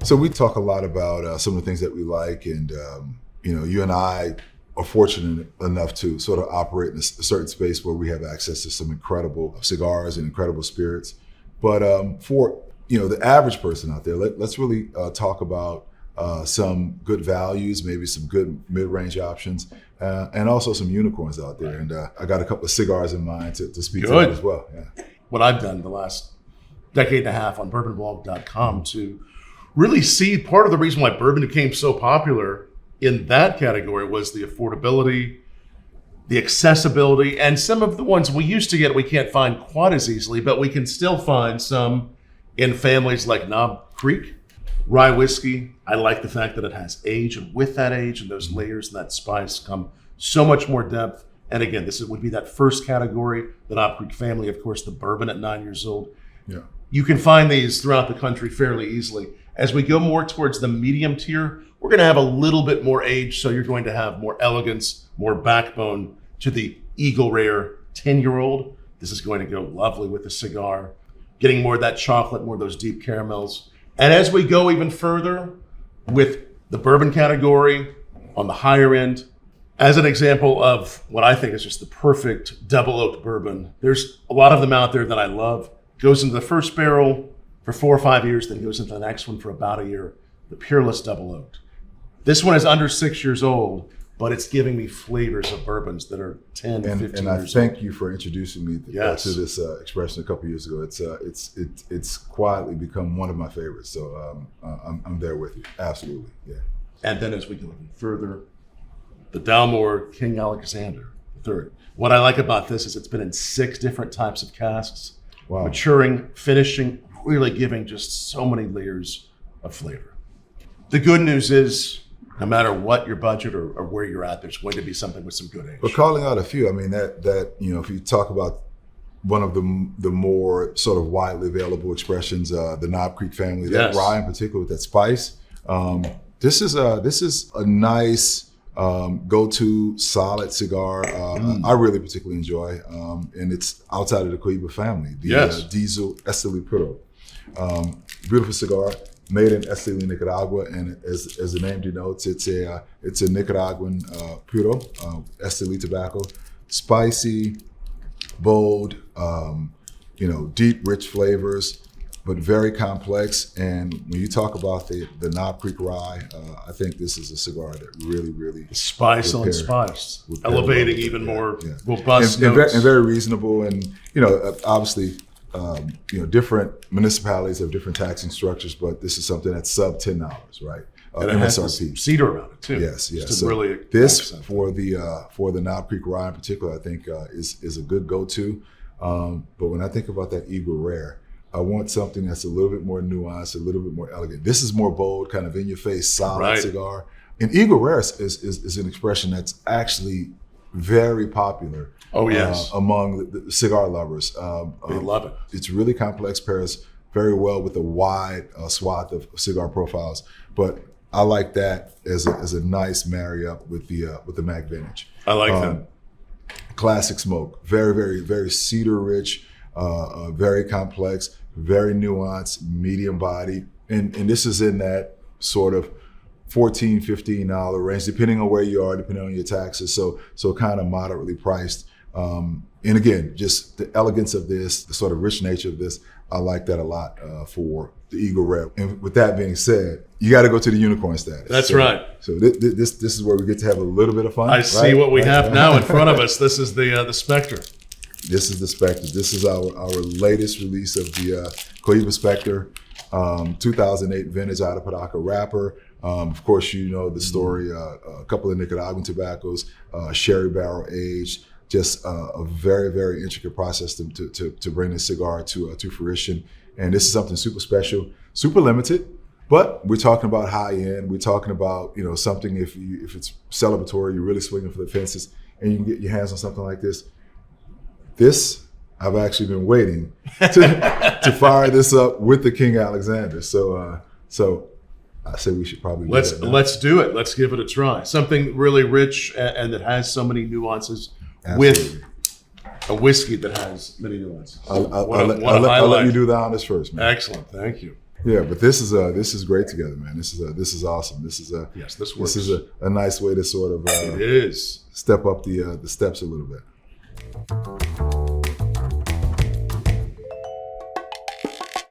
So we talk a lot about some of the things that we like, and you and I are fortunate enough to sort of operate in a certain space where we have access to some incredible cigars and incredible spirits. But for the average person out there, let's really talk about some good values, maybe some good mid-range options, and also some unicorns out there. And I got a couple of cigars in mind to speak to that as well. Yeah. What I've done the last decade and a half on bourbonblog.com to really see part of the reason why bourbon became so popular in that category was the affordability, the accessibility, and some of the ones we used to get we can't find quite as easily, but we can still find some in families like Knob Creek. Rye whiskey, I like the fact that it has age, and with that age and those layers and that spice come so much more depth. And again, would be that first category, the Knob Creek family, of course, the bourbon at 9 years old. Yeah. You can find these throughout the country fairly easily. As we go more towards the medium tier, we're going to have a little bit more age, so you're going to have more elegance, more backbone to the Eagle Rare 10-year-old. This is going to go lovely with the cigar, getting more of that chocolate, more of those deep caramels. And as we go even further with the bourbon category on the higher end, as an example of what I think is just the perfect double oaked bourbon, there's a lot of them out there that I love. Goes into the first barrel for 4 or 5 years, then goes into the next one for about a year. The Peerless Double Oaked. This one is under 6 years old, but it's giving me flavors of bourbons that are 10, 15 years old. And I thank you for introducing me to this expression a couple years ago. It's quietly become one of my favorites. So I'm there with you. Absolutely, yeah. And then as we go even further, the Dalmore King Alexander III. What I like about this is it's been in 6 different types of casks. Wow. Maturing, finishing, really giving just so many layers of flavor. The good news is, no matter what your budget or where you're at, there's going to be something with some good age. But calling out a few, I mean, that if you talk about one of the more sort of widely available expressions, the Knob Creek family, that rye in particular with that spice, this is a nice go-to solid cigar. I really particularly enjoy, and it's outside of the Cohiba family. The Diesel Esteli Puro, beautiful cigar, made in Esteli, Nicaragua, and as the name denotes, it's a Nicaraguan Puro, Esteli tobacco, spicy, bold, deep, rich flavors, but very complex. And when you talk about the Knob Creek rye, I think this is a cigar that really spice on spice, elevating even more robust and notes. very reasonable. And obviously, different municipalities have different taxing structures, but this is something that's sub $10, right? And it has MSRP. cedar around it too. Yes. So really this for the Knob Creek rye in particular, I think is a good go-to. But when I think about that Eagle Rare, I want something that's a little bit more nuanced, a little bit more elegant. This is more bold, kind of in-your-face, solid cigar. And Eagle Rare is an expression that's actually very popular. Oh yes, among the cigar lovers. They love it. It's really complex, pairs very well with a wide swath of cigar profiles. But I like that as a nice marry up with the Mac Vintage. I like that. Classic smoke, very cedar rich, very complex, very nuanced, medium body, and this is in that sort of $14, $15 range, depending on where you are, depending on your taxes. So kind of moderately priced. And again, just the elegance of this, the sort of rich nature of this, I like that a lot for the Eagle Rare. And with that being said, you got to go to the unicorn status. That's right. So this is where we get to have a little bit of fun. I see what we have now in front of us. This is the Spectre. This is the Spectre. This is our latest release of the Cohiba Spectre, 2008 vintage out of Padaca wrapper. Of course, you know the story. A couple of Nicaraguan tobaccos, sherry barrel aged. Just a very intricate process to bring this cigar to fruition. And this is something super special, super limited. But we're talking about high end. We're talking about something if it's celebratory, you're really swinging for the fences, and you can get your hands on something like this. This, I've actually been waiting to fire this up with the King Alexander. So I say we should probably let's do it. Let's give it a try. Something really rich and that has so many nuances. Absolutely. With a whiskey that has many nuances. I'll let you do the honors first, man. Excellent, thank you. Yeah, but this is great together, man. This is awesome. This works. This is a nice way to sort of it is step up the steps a little bit.